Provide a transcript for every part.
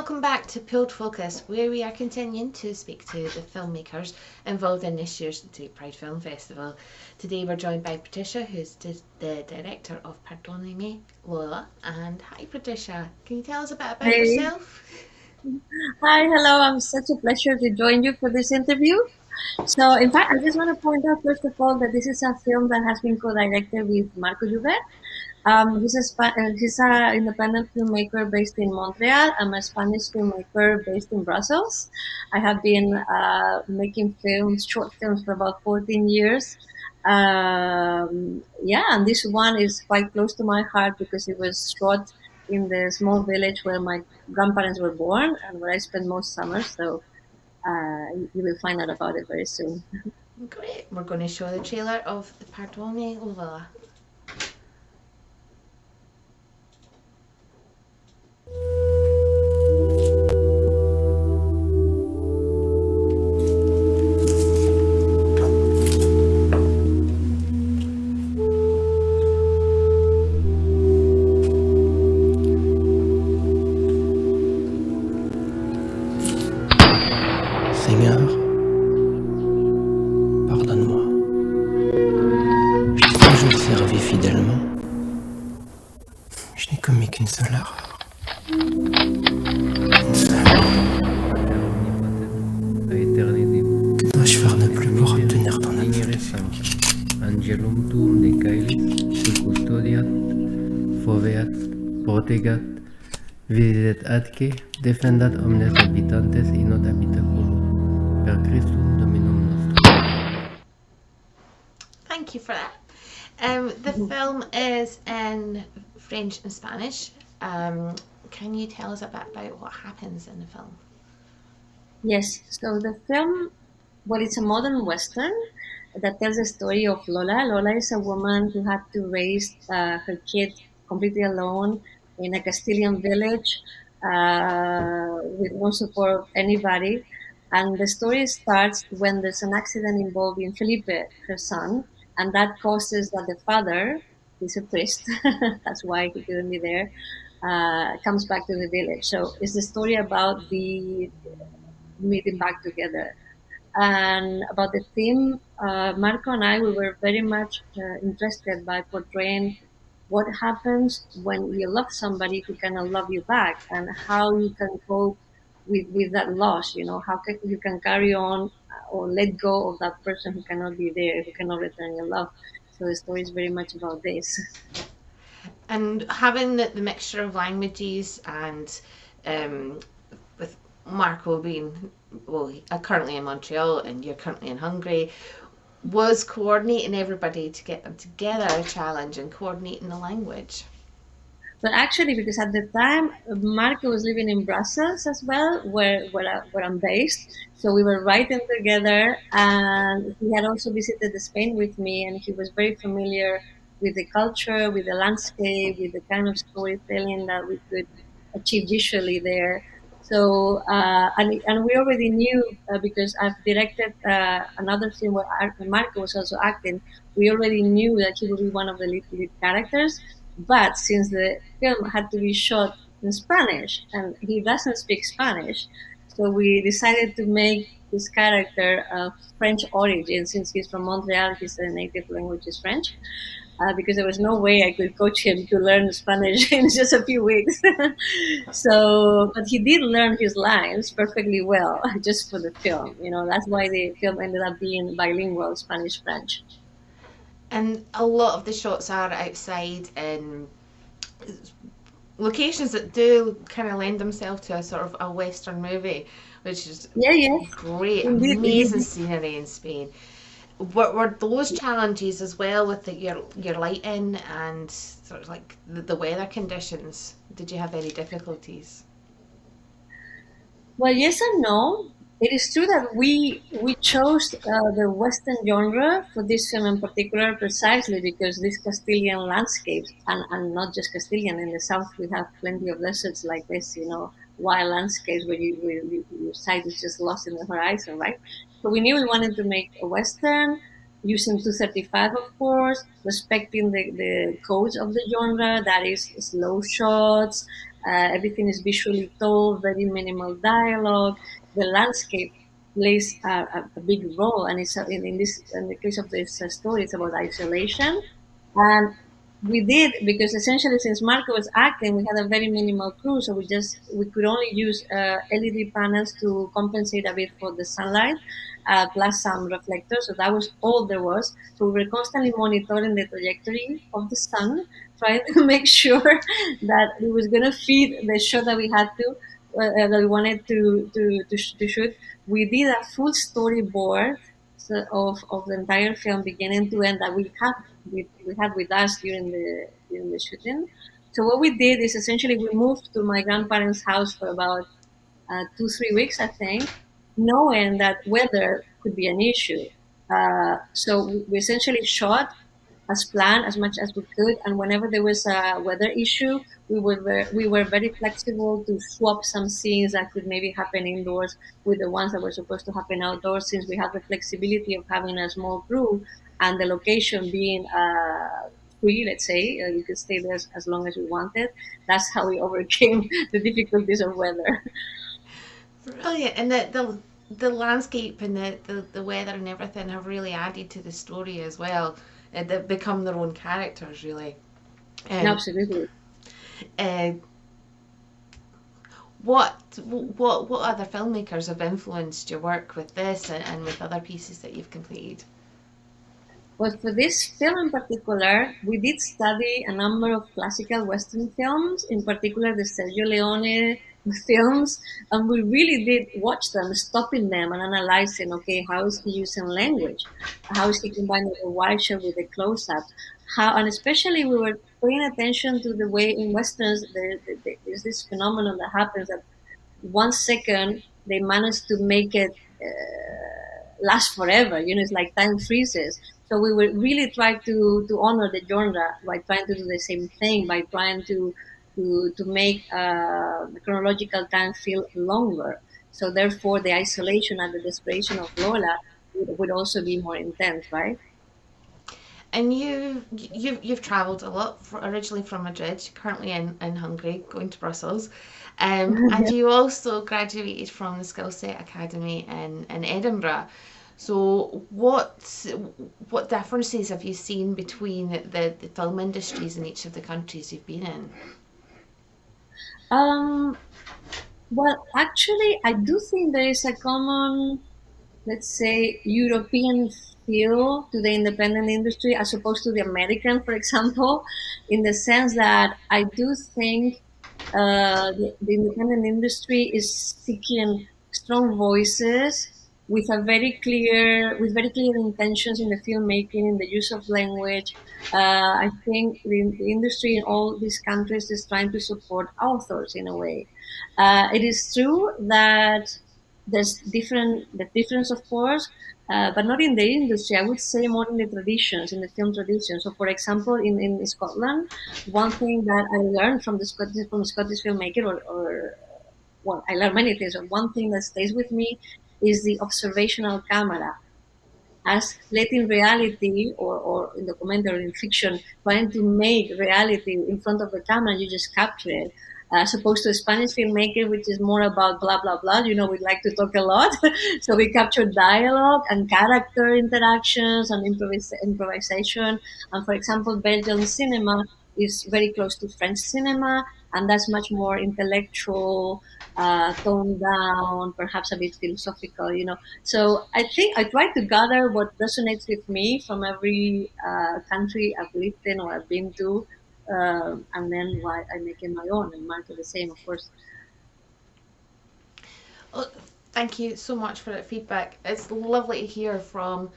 welcome back to Pulled Focus, where we are continuing to speak to the filmmakers involved in this year's Take Pride Film Festival. Today we're joined by Patricia, who's the director of Perdóname, Lola. And hi Patricia, can you tell us a bit about Hey, yourself? hi, hello. I'm such a pleasure to join you for this interview. So, in fact, I just want to point out first of all that this is a film that has been co-directed with Marco Juvet. He's a independent filmmaker based in Montreal. I'm a Spanish filmmaker based in Brussels. I have been making films, short films, for about 14 years. Yeah, and this one is quite close to my heart because it was shot in the small village where my grandparents were born and where I spent most summers. So you will find out about it very soon. Great, we're going to show the trailer of the Perdóname, Lola. Seigneur, pardonne-moi. Je t'ai toujours servi fidèlement. Je n'ai commis qu'une seule erreur. Une seule. Que dois-je faire de plus pour obtenir ton absolution? Angelum tuum de caelis, se custodiat, foveat, protegat, videt atque, defendat omnes habitantes in not habitaculo, per Christum Dominum nostrum. Thank you for that. The film is in French and Spanish. Can you tell us a bit about what happens in the film? Yes, so the film, well, it's a modern Western that tells the story of Lola. Lola is a woman who had to raise her kid completely alone in a Castilian village with no support of anybody. And the story starts when there's an accident involving Felipe, her son, and that causes that the father, he's a priest, that's why he couldn't be there, comes back to the village. So it's the story about the meeting back together. And about the theme, Marco and I, we were very much interested by portraying what happens when you love somebody who cannot love you back and how you can cope with that loss. You know, how you can carry on or let go of that person who cannot be there, who cannot return your love. So the story is very much about this. And having the mixture of languages and um, with Marco being, well, currently in Montreal and you're currently in Hungary, was coordinating everybody to get them together a challenge and coordinating the language. But actually, because at the time Marco was living in Brussels as well, where I'm based, so we were writing together, and he had also visited Spain with me, and he was very familiar with the culture, with the landscape, with the kind of storytelling that we could achieve visually there. So and we already knew because I've directed another film where Marco was also acting. We already knew that he would be one of the lead characters, but since the film had to be shot in Spanish and he doesn't speak Spanish, so we decided to make this character of French origin. Since he's from Montreal, his native language is French. Because there was no way I could coach him to learn Spanish in just a few weeks. So, but he did learn his lines perfectly well just for the film. You know, that's why the film ended up being bilingual, Spanish French. And a lot of the shots are outside in locations that do kind of lend themselves to a sort of a Western movie, which is Yeah, yes, great, indeed, amazing indeed. scenery in Spain. Were those challenges as well with your lighting and sort of like the weather conditions? Did you have any difficulties? Well, yes and no. It is true that we chose the Western genre for this film in particular precisely because these Castilian landscapes, and not just Castilian, in the south we have plenty of deserts like this, you know, wild landscapes where your sight is just lost in the horizon, right? So we knew we wanted to make a Western using 235, of course, respecting the codes of the genre, that is slow shots, Everything is visually told, very minimal dialogue. The landscape plays a big role, and it's in the case of this story, it's about isolation. And we did, because essentially since Marco was acting, we had a very minimal crew, so we could only use LED panels to compensate a bit for the sunlight, plus some reflectors. So that was all there was. So we were constantly monitoring the trajectory of the sun, trying to make sure that we was gonna feed the shot that we had to. That we wanted to shoot. We did a full storyboard, so of the entire film, beginning to end, that we had with us during the shooting. So what we did is essentially we moved to my grandparents' house for about 2 3 weeks, I think, knowing that weather could be an issue. So we essentially shot as planned as much as we could, and whenever there was a weather issue, we were very flexible to swap some scenes that could maybe happen indoors with the ones that were supposed to happen outdoors, since we had the flexibility of having a small crew and the location being free. Let's say we could stay there as long as we wanted. That's how we overcame the difficulties of weather. Brilliant, and the landscape and the weather and everything have really added to the story as well. They've become their own characters, really. Um, Absolutely. uh, what other filmmakers have influenced your work with this and with other pieces that you've completed? Well, for this film in particular, we did study a number of classical Western films, in particular the Sergio Leone films, and we really did watch them, stopping them and analyzing, okay, how is he using language? How is he combining the wide shot with the close-ups? How, and especially we were paying attention to the way in Westerns there's this phenomenon that happens, that 1 second they manage to make it last forever. It's like time freezes. So we would really try to honor the genre by trying to do the same thing, by trying to make the chronological time feel longer. So therefore, the isolation and the desperation of Lola would also be more intense, right? And you've travelled a lot, originally from Madrid, currently in Hungary, going to Brussels, and you also graduated from the Skillset Academy in Edinburgh. So what differences have you seen between the film industries in each of the countries you've been in? Um, well, actually, I do think there is a common, let's say, European feel to the independent industry as opposed to the American, for example, in the sense that I do think the independent industry is seeking strong voices with very clear intentions in the filmmaking, in the use of language. I think the industry in all these countries is trying to support authors in a way. It is true that the difference, of course, but not in the industry. I would say more in the traditions, in the film tradition. So, for example, in Scotland, one thing that I learned from Scottish filmmaker, or well, I learned many things. But one thing that stays with me is the observational camera, as letting reality, or in documentary, in fiction, trying to make reality in front of the camera, you just capture it. As opposed to a Spanish filmmaker, which is more about blah blah blah. We like to talk a lot, so we capture dialogue and character interactions and improvisation. And for example, Belgian cinema is very close to French cinema, and that's much more intellectual, toned down, perhaps a bit philosophical. So I think I try to gather what resonates with me from every country I've lived in or I've been to, and then why I make it my own, and Marco the same, of course. Oh, thank you so much for that feedback. It's lovely to hear from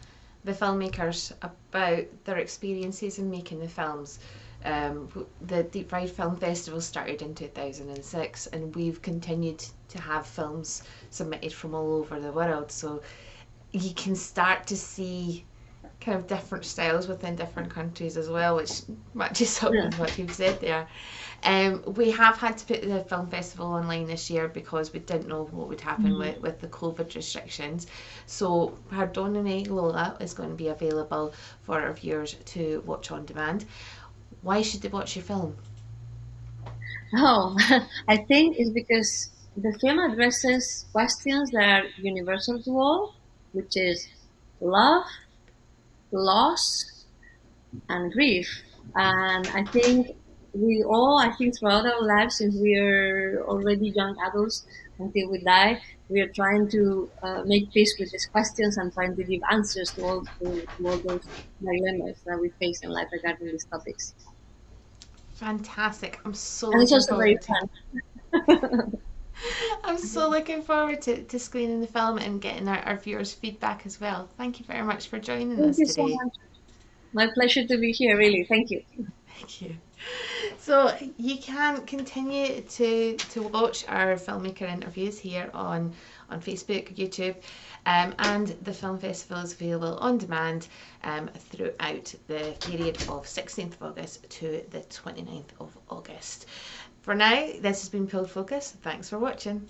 the filmmakers about their experiences in making the films. The Deep Fried Film Festival started in 2006, and we've continued to have films submitted from all over the world. So you can start to see kind of different styles within different countries as well, which matches up Yeah. with what you've said there. We have had to put the film festival online this year because we didn't know what would happen with the COVID restrictions. So Perdóname, Lola is going to be available for our viewers to watch on demand. Why should they watch your film? Oh, I think it's because the film addresses questions that are universal to all, which is love, loss, and grief. And I think we all, I think throughout our lives, since we are already young adults until we die, we are trying to make peace with these questions and trying to give answers to all those dilemmas that we face in life regarding these topics. Fantastic. I'm so And it's looking also very forward to fun. I'm so looking forward to screening the film and getting our viewers' feedback as well. Thank you very much for joining Thank us you so today. much. My pleasure to be here, really. Thank you. Thank you. So you can continue to watch our filmmaker interviews here on Facebook, YouTube, and the film festival is available on demand throughout the period of 16th of August to the 29th of August. For now, this has been Pulled Focus. Thanks for watching.